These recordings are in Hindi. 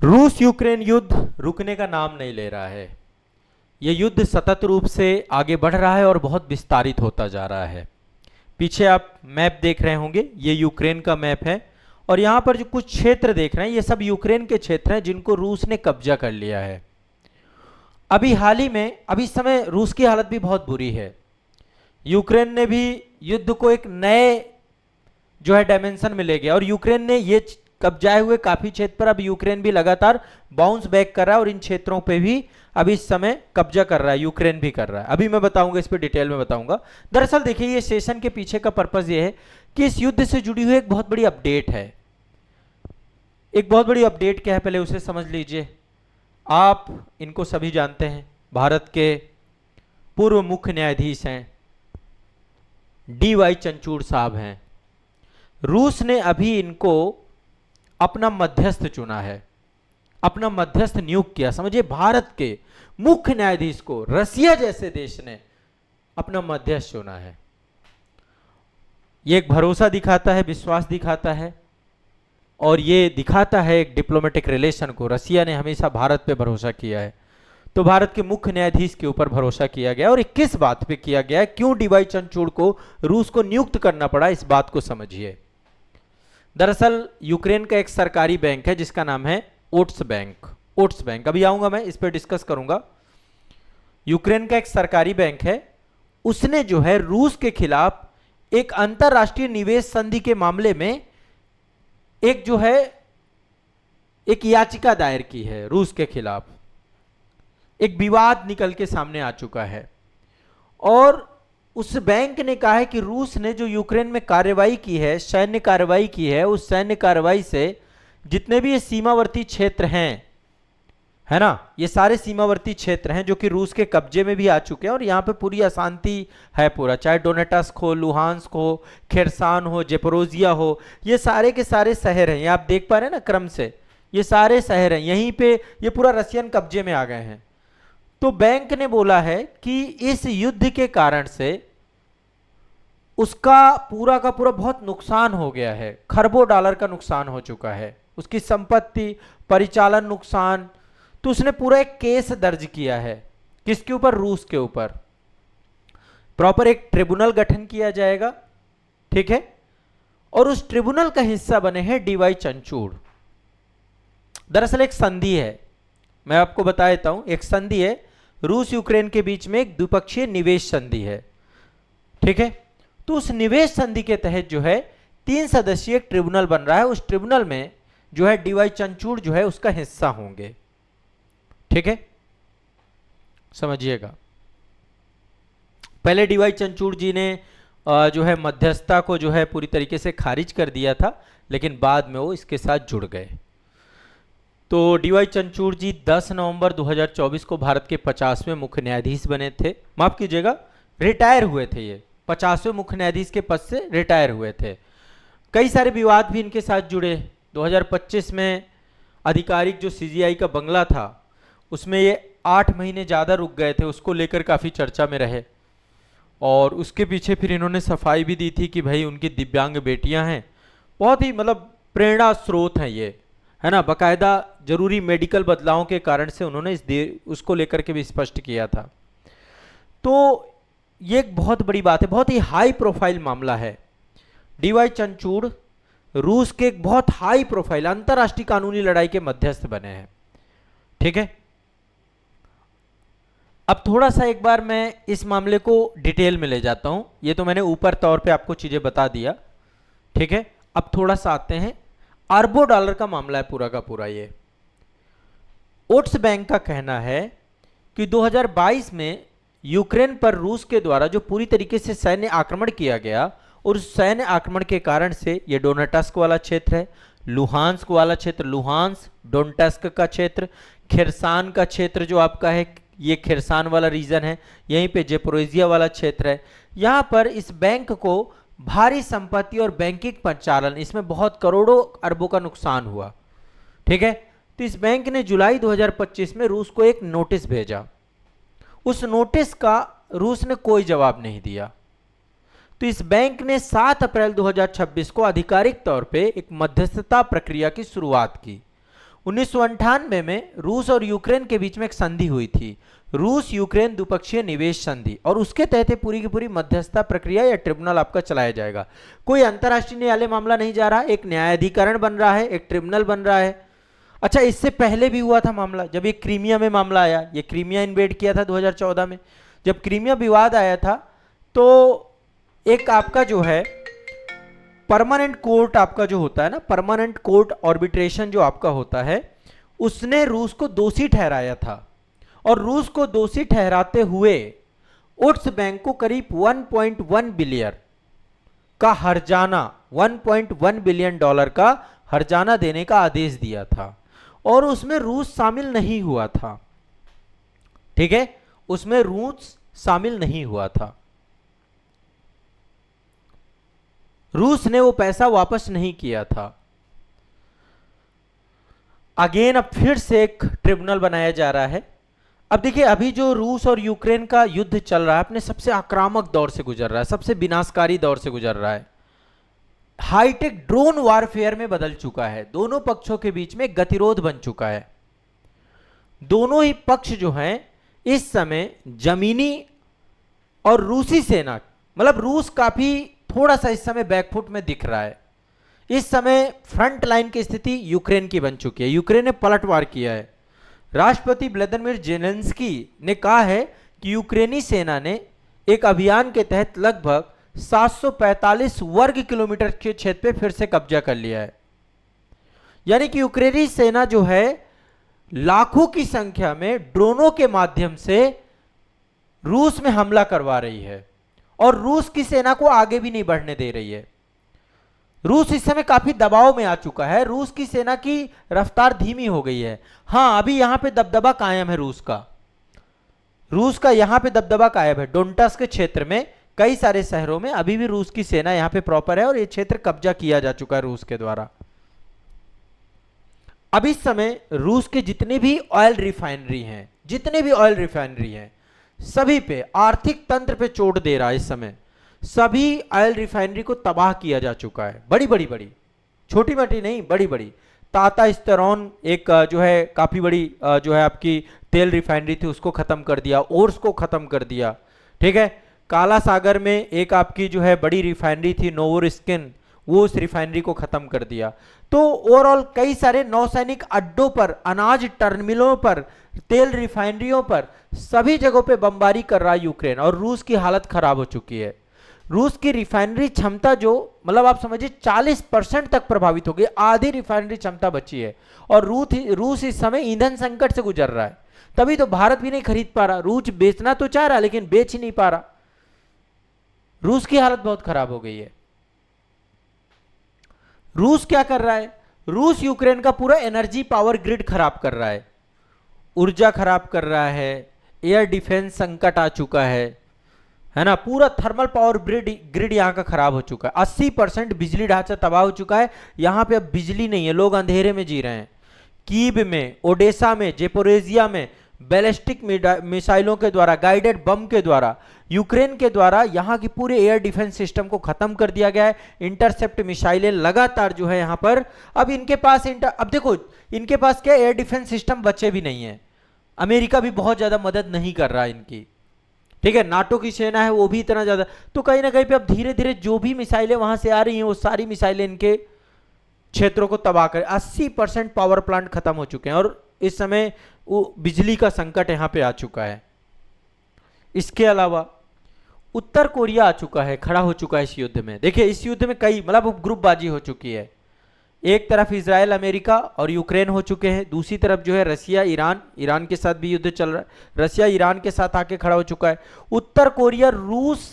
रूस यूक्रेन युद्ध रुकने का नाम नहीं ले रहा है। यह युद्ध सतत रूप से आगे बढ़ रहा है और बहुत विस्तारित होता जा रहा है। पीछे आप मैप देख रहे होंगे, ये यूक्रेन का मैप है और यहाँ पर जो कुछ क्षेत्र देख रहे हैं ये सब यूक्रेन के क्षेत्र हैं जिनको रूस ने कब्जा कर लिया है। अभी हाल ही में, अभी इस समय रूस की हालत भी बहुत बुरी है। यूक्रेन ने भी युद्ध को एक नए जो है डायमेंशन में ले गया और यूक्रेन ने ये कब्जाए हुए काफी क्षेत्र पर अब यूक्रेन भी लगातार बाउंस बैक कर रहा है और इन क्षेत्रों पे भी अभी इस समय कब्जा कर रहा है, यूक्रेन भी कर रहा है। अभी मैं बताऊंगा, इस पे डिटेल में बताऊंगा। दरअसल देखिए, ये सेशन के पीछे का पर्पस ये है कि इस युद्ध से जुड़ी हुई एक बहुत बड़ी अपडेट है। एक बहुत बड़ी अपडेट क्या है, पहले उसे समझ लीजिए। आप इनको सभी जानते हैं, भारत के पूर्व मुख्य न्यायाधीश हैं, DY चंचूड़ साहब हैं। रूस ने अभी इनको अपना मध्यस्थ चुना है, अपना मध्यस्थ नियुक्त किया। समझिए, भारत के मुख्य न्यायाधीश को रसिया जैसे देश ने अपना मध्यस्थ चुना है। यह एक भरोसा दिखाता है, विश्वास दिखाता है और ये दिखाता है एक डिप्लोमेटिक रिलेशन को। रसिया ने हमेशा भारत पे भरोसा किया है, तो भारत के मुख्य न्यायाधीश के ऊपर भरोसा किया गया। और किस बात पे किया गया, क्यों DY चंचूड़ को रूस को नियुक्त करना पड़ा, इस बात को समझिए। दरअसल यूक्रेन का एक सरकारी बैंक है जिसका नाम है ओट्स बैंक। ओट्स बैंक, अभी आऊंगा मैं इस पर डिस्कस करूंगा। यूक्रेन का एक सरकारी बैंक है, उसने जो है रूस के खिलाफ एक अंतरराष्ट्रीय निवेश संधि के मामले में एक जो है एक याचिका दायर की है रूस के खिलाफ। एक विवाद निकल के सामने आ चुका है और उस बैंक ने कहा है कि रूस ने जो यूक्रेन में कार्रवाई की है, सैन्य कार्रवाई की है, उस सैन्य कार्रवाई से जितने भी ये सीमावर्ती क्षेत्र हैं, है ना, ये सारे सीमावर्ती क्षेत्र हैं जो कि रूस के कब्जे में भी आ चुके हैं और यहाँ पे पूरी अशांति है पूरा। चाहे डोनेटस्क हो, लुहांस्क हो, खेरसान हो, जेपोरोजिया हो, ये सारे के सारे शहर हैं। ये आप देख पा रहे हैं ना क्रम से, ये सारे शहर हैं, यहीं पे ये पूरा रशियन कब्जे में आ गए हैं। तो बैंक ने बोला है कि इस युद्ध के कारण से उसका पूरा का पूरा बहुत नुकसान हो गया है, खरबों डॉलर का नुकसान हो चुका है, उसकी संपत्ति, परिचालन नुकसान। तो उसने पूरा एक केस दर्ज किया है, किसके ऊपर, रूस के ऊपर। प्रॉपर एक ट्रिब्यूनल गठन किया जाएगा, ठीक है, और उस ट्रिब्यूनल का हिस्सा बने हैं DY चंचूड़। दरअसल एक संधि है, मैं आपको बता देता हूं, एक संधि है रूस यूक्रेन के बीच में, एक द्विपक्षीय निवेश संधि है, ठीक है। तो उस निवेश संधि के तहत जो है 3 सदस्यीय ट्रिब्यूनल बन रहा है। उस ट्रिब्यूनल में जो है DY चंचूड़ जो है उसका हिस्सा होंगे, ठीक है, समझिएगा। पहले DY चंचूड़ जी ने जो है मध्यस्थता को जो है पूरी तरीके से खारिज कर दिया था, लेकिन बाद में वो इसके साथ जुड़ गए। तो DY चंचूड़ जी 10 नवंबर 2024 को भारत के 50वें मुख्य न्यायाधीश बने थे। माफ कीजिएगा, रिटायर हुए थे, ये 50वें मुख्य न्यायाधीश के पद से रिटायर हुए थे। कई सारे विवाद भी इनके साथ जुड़े। 2025 में आधिकारिक जो CGI का बंगला था उसमें ये 8 महीने ज़्यादा रुक गए थे, उसको लेकर काफ़ी चर्चा में रहे। और उसके पीछे फिर इन्होंने सफाई भी दी थी कि भाई उनकी दिव्यांग बेटियां हैं, बहुत ही मतलब प्रेरणा स्रोत हैं ये, है ना। बाकायदा जरूरी मेडिकल बदलावों के कारण से उन्होंने उसको लेकर के भी स्पष्ट किया था। तो ये एक बहुत बड़ी बात है, बहुत ही हाई प्रोफाइल मामला है। DY चंचूड़ रूस के एक बहुत हाई प्रोफाइल अंतरराष्ट्रीय कानूनी लड़ाई के मध्यस्थ बने हैं, ठीक है। अब थोड़ा सा एक बार मैं इस मामले को डिटेल में ले जाता हूं। ये तो मैंने ऊपर तौर पे आपको चीजें बता दिया, ठीक है। अब थोड़ा सा आते हैं, अरबों डॉलर का मामला है पूरा का पूरा। ये ओट्स बैंक का कहना है कि 2022 में यूक्रेन पर रूस के द्वारा जो पूरी तरीके से सैन्य आक्रमण किया गया और उस सैन्य आक्रमण के कारण से ये डोनेटस्क वाला क्षेत्र है, लुहांस्क वाला क्षेत्र, लुहांस्क डोनेटस्क का क्षेत्र, खेरसान का क्षेत्र जो आपका है, ये खेरसान वाला रीजन है, यहीं पे जेपोरोजिया वाला क्षेत्र है। यहाँ पर इस बैंक को भारी संपत्ति और बैंकिंग परिचालन, इसमें बहुत करोड़ों अरबों का नुकसान हुआ, ठीक है। तो इस बैंक ने जुलाई 2025 में रूस को एक नोटिस भेजा। उस नोटिस का रूस ने कोई जवाब नहीं दिया। तो इस बैंक ने 7 अप्रैल 2026 को आधिकारिक तौर पे एक मध्यस्थता प्रक्रिया की शुरुआत की। 1998 में रूस और यूक्रेन के बीच में एक संधि हुई थी, रूस यूक्रेन द्विपक्षीय निवेश संधि, और उसके तहत पूरी की पूरी मध्यस्थता प्रक्रिया या ट्रिब्यूनल आपका चलाया जाएगा। कोई अंतर्राष्ट्रीय न्यायालय मामला नहीं जा रहा, एक न्यायाधिकरण बन रहा है, एक ट्रिब्यूनल बन रहा है। अच्छा, इससे पहले भी हुआ था मामला, जब ये क्रीमिया में मामला आया, ये क्रीमिया इन्वेड किया था 2014 में, जब क्रीमिया विवाद आया था तो एक आपका जो है परमानेंट कोर्ट आपका जो होता है ना, परमानेंट कोर्ट आर्बिट्रेशन जो आपका होता है, उसने रूस को दोषी ठहराया था, और रूस को दोषी ठहराते हुए उस बैंक को करीब 1.1 बिलियन का हर्जाना, 1.1 बिलियन डॉलर का हर्जाना देने का आदेश दिया था, और उसमें रूस शामिल नहीं हुआ था। ठीक है, उसमें रूस शामिल नहीं हुआ था। रूस ने वो पैसा वापस नहीं किया था। अगेन अब फिर से एक ट्रिब्यूनल बनाया जा रहा है। अब देखिए, अभी जो रूस और यूक्रेन का युद्ध चल रहा है अपने सबसे आक्रामक दौर से गुजर रहा है, सबसे विनाशकारी दौर से गुजर रहा है, हाईटेक ड्रोन वारफेयर में बदल चुका है, दोनों पक्षों के बीच में गतिरोध बन चुका है। दोनों ही पक्ष जो हैं इस समय जमीनी और रूसी सेना, मतलब रूस काफी थोड़ा सा इस समय बैकफुट में दिख रहा है। इस समय फ्रंट लाइन की स्थिति यूक्रेन की बन चुकी है, यूक्रेन ने पलटवार किया है। राष्ट्रपति व्लादिमीर जेलेंस्की ने कहा है कि यूक्रेनी सेना ने एक अभियान के तहत लगभग 745 वर्ग किलोमीटर के क्षेत्र पे फिर से कब्जा कर लिया है। यानी कि यूक्रेनी सेना जो है लाखों की संख्या में ड्रोनों के माध्यम से रूस में हमला करवा रही है, और रूस की सेना को आगे भी नहीं बढ़ने दे रही है। रूस इस समय काफी दबाव में आ चुका है, रूस की सेना की रफ्तार धीमी हो गई है। हां, अभी यहां पे दबदबा कायम है रूस का यहां पे दबदबा कायम है। डोनबास के क्षेत्र में कई सारे शहरों में अभी भी रूस की सेना यहां पे प्रॉपर है, और ये क्षेत्र कब्जा किया जा चुका है रूस के द्वारा। अब इस समय रूस के जितने भी ऑयल रिफाइनरी हैं, सभी पे आर्थिक तंत्र पे चोट दे रहा है। इस समय सभी ऑयल रिफाइनरी को तबाह किया जा चुका है, बड़ी, छोटी मोटी नहीं, बड़ी। ताता स्टेरोन एक जो है काफी बड़ी जो है आपकी तेल रिफाइनरी थी, उसको खत्म कर दिया, ओर्स को खत्म कर दिया। ठीक है, काला सागर में एक आपकी जो है बड़ी रिफाइनरी थी नोवोरिस्किन, वो उस रिफाइनरी को खत्म कर दिया। तो ओवरऑल कई सारे नौसैनिक अड्डों पर, अनाज टर्मिनलों पर, तेल रिफाइनरियों पर, सभी जगहों पे बमबारी कर रहा है यूक्रेन, और रूस की हालत खराब हो चुकी है। रूस की रिफाइनरी क्षमता जो, मतलब आप समझिए 40% तक प्रभावित हो गई, आधी रिफाइनरी क्षमता बची है, और रूस इस समय ईंधन संकट से गुजर रहा है। तभी तो भारत भी नहीं खरीद पा रहा, रूस बेचना तो चाह रहा लेकिन बेच ही नहीं पा रहा। रूस की हालत बहुत खराब हो गई है। रूस क्या कर रहा है? रूस यूक्रेन का पूरा एनर्जी पावर ग्रिड खराब कर रहा है, ऊर्जा खराब कर रहा है, एयर डिफेंस संकट आ चुका है ना, पूरा थर्मल पावर ग्रिड यहाँ का खराब हो चुका है। 80% बिजली ढांचा तबाह हो चुका है, यहाँ पे अब बिजली नहीं है, लोग अंधेरे में जी रहे हैं। कीव में, ओडेसा में, जेपोरेजिया में बैलिस्टिक मिसाइलों के द्वारा, गाइडेड बम के द्वारा, यूक्रेन के द्वारा यहाँ की पूरे एयर डिफेंस सिस्टम को खत्म कर दिया गया है। इंटरसेप्ट मिसाइलें लगातार जो है यहाँ पर, अब इनके पास अब देखो इनके पास क्या एयर डिफेंस सिस्टम बचे भी नहीं है। अमेरिका भी बहुत ज्यादा मदद नहीं कर रहा इनकी, ठीक है, नाटो की सेना है वो भी इतना ज्यादा, तो कहीं ना कहीं पे अब धीरे धीरे जो भी मिसाइलें वहां से आ रही हैं वो सारी मिसाइलें इनके क्षेत्रों को तबाह कर, 80% पावर प्लांट खत्म हो चुके हैं, और इस समय वो बिजली का संकट यहां पे आ चुका है। इसके अलावा उत्तर कोरिया आ चुका है, खड़ा हो चुका है इस युद्ध में। देखिए इस युद्ध में कई, मतलब ग्रुपबाजी हो चुकी है। एक तरफ इजराइल, अमेरिका और यूक्रेन हो चुके हैं, दूसरी तरफ जो है रसिया, ईरान के साथ भी युद्ध चल रहा है। रसिया ईरान के साथ आके खड़ा हो चुका है। उत्तर कोरिया रूस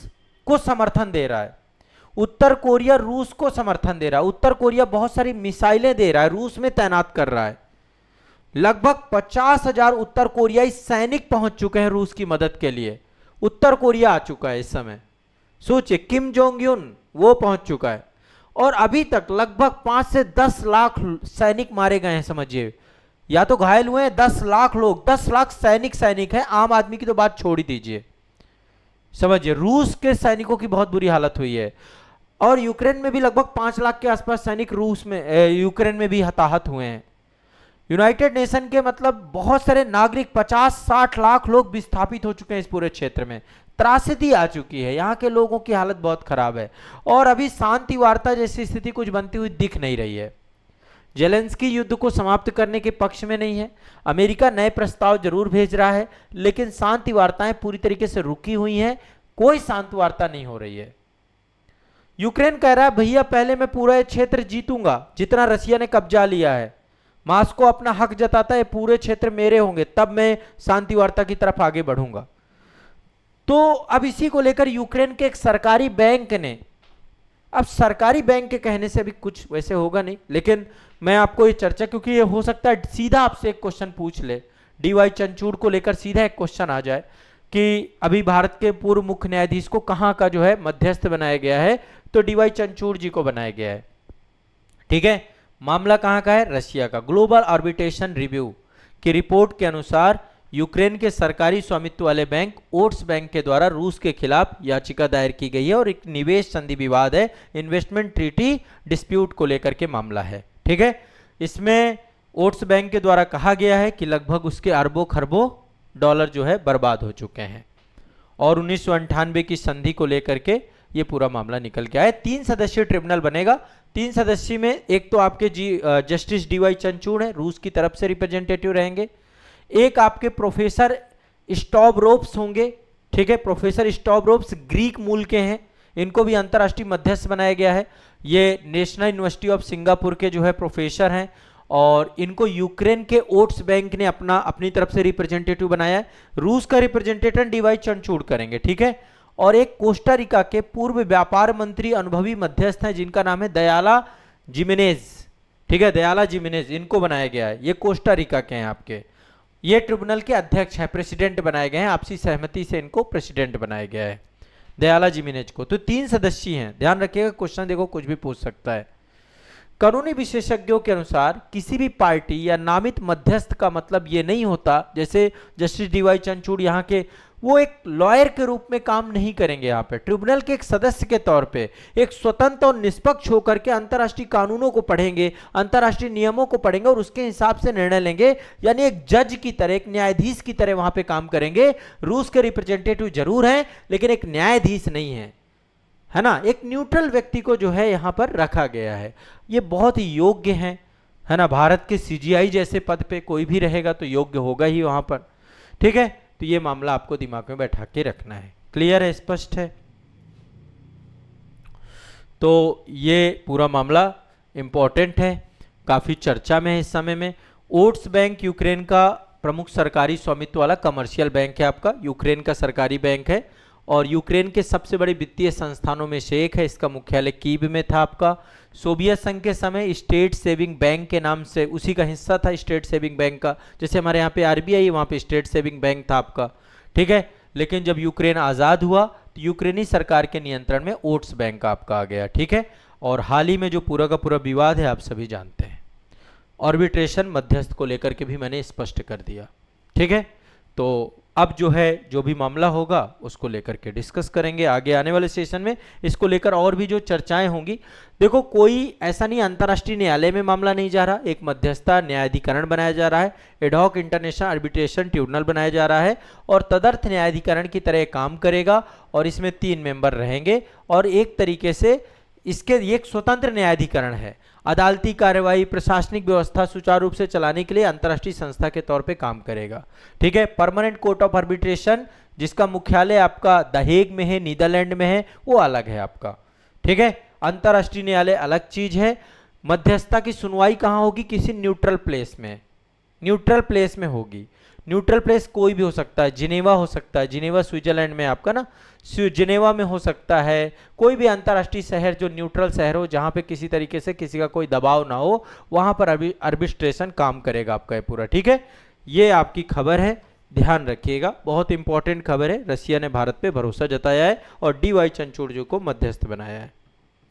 को समर्थन दे रहा है, उत्तर कोरिया रूस को समर्थन दे रहा है। उत्तर कोरिया बहुत सारी मिसाइलें दे रहा है, रूस में तैनात कर रहा है। लगभग 50,000 उत्तर कोरियाई सैनिक पहुंच चुके हैं रूस की मदद के लिए। उत्तर कोरिया आ चुका है इस समय, सोचिए किम जोंग यून वो पहुंच चुका है, और अभी तक लगभग 5 से 10 लाख सैनिक मारे गए हैं। समझिए, या तो घायल हुए हैं 10 लाख लोग, 10 लाख सैनिक हैं। आम आदमी की तो बात छोड़ ही दीजिए। समझिए रूस के सैनिकों की बहुत बुरी हालत हुई है, और यूक्रेन में भी लगभग 5 लाख के आसपास सैनिक रूस में यूक्रेन में भी हताहत हुए हैं। यूनाइटेड नेशन के मतलब बहुत सारे नागरिक 50-60 लाख लोग विस्थापित हो चुके हैं इस पूरे क्षेत्र में। त्रासदी आ चुकी है, यहाँ के लोगों की हालत बहुत खराब है और अभी शांति वार्ता जैसी स्थिति कुछ बनती हुई दिख नहीं रही है। जेलेंस्की युद्ध को समाप्त करने के पक्ष में नहीं है। अमेरिका नए प्रस्ताव जरूर भेज रहा है, लेकिन शांति वार्ताएं पूरी तरीके से रुकी हुई हैं, कोई शांति वार्ता नहीं हो रही है। यूक्रेन कह रहा है भैया पहले मैं पूरा क्षेत्र जीतूंगा जितना रसिया ने कब्जा लिया है। मॉस्को अपना हक जताता है पूरे क्षेत्र मेरे होंगे तब मैं शांति वार्ता की तरफ आगे बढ़ूंगा। तो अब इसी को लेकर यूक्रेन के एक सरकारी बैंक ने, अब सरकारी बैंक के कहने से अभी कुछ वैसे होगा नहीं, लेकिन मैं आपको ये चर्चा, क्योंकि ये हो सकता है सीधा आपसे एक क्वेश्चन पूछ ले, डीवाई चंद्रचूड़ को लेकर सीधा एक क्वेश्चन आ जाए कि अभी भारत के पूर्व मुख्य न्यायाधीश को कहाँ का जो है मध्यस्थ बनाया गया है, तो डीवाई चंद्रचूड़ जी को बनाया गया है। ठीक है, मामला कहाँ का है? रशिया का। ग्लोबल आर्बिट्रेशन रिव्यू की रिपोर्ट के अनुसार यूक्रेन के सरकारी स्वामित्व वाले बैंक ओट्स बैंक के द्वारा रूस के खिलाफ याचिका दायर की गई है और एक निवेश संधि विवाद है, इन्वेस्टमेंट ट्रीटी डिस्प्यूट को लेकर के मामला है। ठीक है, इसमें ओट्स बैंक के द्वारा कहा गया है कि लगभग उसके अरबों खरबों डॉलर जो है बर्बाद हो चुके हैं और 1998 की संधि को लेकर के ये पूरा मामला निकल के आया। 3 सदस्यीय ट्रिब्यूनल बनेगा। 3 सदस्य में एक तो आपके जस्टिस डीवाई चंद्रचूड़ है, रूस की तरफ से रिप्रेजेंटेटिव रहेंगे। एक आपके प्रोफेसर स्टॉवरोव्स होंगे। ठीक है, प्रोफेसर स्टॉवरोव्स ग्रीक मूल के हैं, इनको भी अंतर्राष्ट्रीय मध्यस्थ बनाया गया है। ये नेशनल यूनिवर्सिटी ऑफ सिंगापुर के जो है प्रोफेसर हैं और इनको यूक्रेन के ओट्स बैंक ने अपनी तरफ से रिप्रेजेंटेटिव बनाया है। रूस का रिप्रेजेंटेटिव डीवाई चंद्रचूड़ करेंगे। ठीक है, और एक कोस्टा रिका के पूर्व व्यापार मंत्री अनुभवी मध्यस्थ हैं जिनका नाम है दयाला जिमेनेज। ठीक है, दयाला जिमेनेज, इनको बनाया गया है। ये कोस्टा रिका के हैं आपके। ये ट्रिब्यूनल के अध्यक्ष हैं, प्रेसिडेंट बनाए गए हैं, आपसी सहमति से इनको प्रेसिडेंट बनाया गया है दयाला जिमेनेज को। तो 3 सदस्य हैं, ध्यान रखिएगा, क्वेश्चन देखो कुछ भी पूछ सकता है। कानूनी विशेषज्ञों के अनुसार किसी भी पार्टी या नामित मध्यस्थ का मतलब ये नहीं होता, जैसे जस्टिस डीवाई चंद्रचूड़ यहाँ के वो एक लॉयर के रूप में काम नहीं करेंगे। यहाँ पे ट्रिब्यूनल के एक सदस्य के तौर पे एक स्वतंत्र और निष्पक्ष होकर के अंतर्राष्ट्रीय कानूनों को पढ़ेंगे, अंतर्राष्ट्रीय नियमों को पढ़ेंगे और उसके हिसाब से निर्णय लेंगे। यानी एक जज की तरह, एक न्यायाधीश की तरह वहां पे काम करेंगे। रूस के रिप्रेजेंटेटिव जरूर हैं लेकिन एक न्यायाधीश नहीं है ना, एक न्यूट्रल व्यक्ति को जो है यहाँ पर रखा गया है। ये बहुत ही योग्य है ना। भारत के सीजीआई जैसे पद पे कोई भी रहेगा तो योग्य होगा ही वहां पर। ठीक है, तो ये मामला आपको दिमाग में बैठा के रखना है। क्लियर है, स्पष्ट है? तो ये पूरा मामला इंपॉर्टेंट है, काफी चर्चा में है इस समय में। ओट्स बैंक यूक्रेन का प्रमुख सरकारी स्वामित्व वाला कमर्शियल बैंक है आपका, यूक्रेन का सरकारी बैंक है और यूक्रेन के सबसे बड़े वित्तीय संस्थानों में से एक है। इसका मुख्यालय कीव में था आपका। सोवियत संघ के समय स्टेट सेविंग बैंक के नाम से उसी का हिस्सा था, स्टेट सेविंग बैंक का। जैसे हमारे यहाँ पे आरबीआई है, वहाँ पे स्टेट सेविंग बैंक था आपका। ठीक है, लेकिन जब यूक्रेन आज़ाद हुआ तो यूक्रेनी सरकार के नियंत्रण में ओट्स बैंक आपका आ गया। ठीक है, और हाल ही में जो पूरा का पूरा विवाद है आप सभी जानते हैं। आर्बिट्रेशन मध्यस्थ को लेकर के भी मैंने स्पष्ट कर दिया। ठीक है, तो अब जो है जो भी मामला होगा उसको लेकर के डिस्कस करेंगे आगे आने वाले सेशन में। इसको लेकर और भी जो चर्चाएं होंगी, देखो कोई ऐसा नहीं अंतर्राष्ट्रीय न्यायालय में मामला नहीं जा रहा, एक मध्यस्थता न्यायाधिकरण बनाया जा रहा है, एडहॉक इंटरनेशनल आर्बिट्रेशन ट्रिब्यूनल बनाया जा रहा है और तदर्थ न्यायाधिकरण की तरह काम करेगा और इसमें 3 मेंबर रहेंगे और एक तरीके से इसके एक स्वतंत्र न्यायाधिकरण है। अदालती कार्यवाही, प्रशासनिक व्यवस्था सुचारू रूप से चलाने के लिए अंतर्राष्ट्रीय संस्था के तौर पे काम करेगा। ठीक है, परमानेंट कोर्ट ऑफ आर्बिट्रेशन जिसका मुख्यालय आपका द हेग में है, नीदरलैंड में है, वो अलग है आपका। ठीक है, अंतर्राष्ट्रीय न्यायालय अलग चीज है। मध्यस्थता की सुनवाई कहाँ होगी? किसी न्यूट्रल प्लेस में, न्यूट्रल प्लेस में होगी। न्यूट्रल प्लेस कोई भी हो सकता है, जिनेवा हो सकता है, जिनेवा स्विट्जरलैंड में आपका ना, जिनेवा में हो सकता है, कोई भी अंतर्राष्ट्रीय शहर जो न्यूट्रल शहर हो जहां पे किसी तरीके से किसी का कोई दबाव ना हो, वहां पर आर्बिट्रेशन काम करेगा आपका ये पूरा। ठीक है, ये आपकी खबर है, ध्यान रखिएगा, बहुत इंपॉर्टेंट खबर है। रसिया ने भारत पे भरोसा जताया है और डीवाई चंद्रचूड़ को मध्यस्थ बनाया है।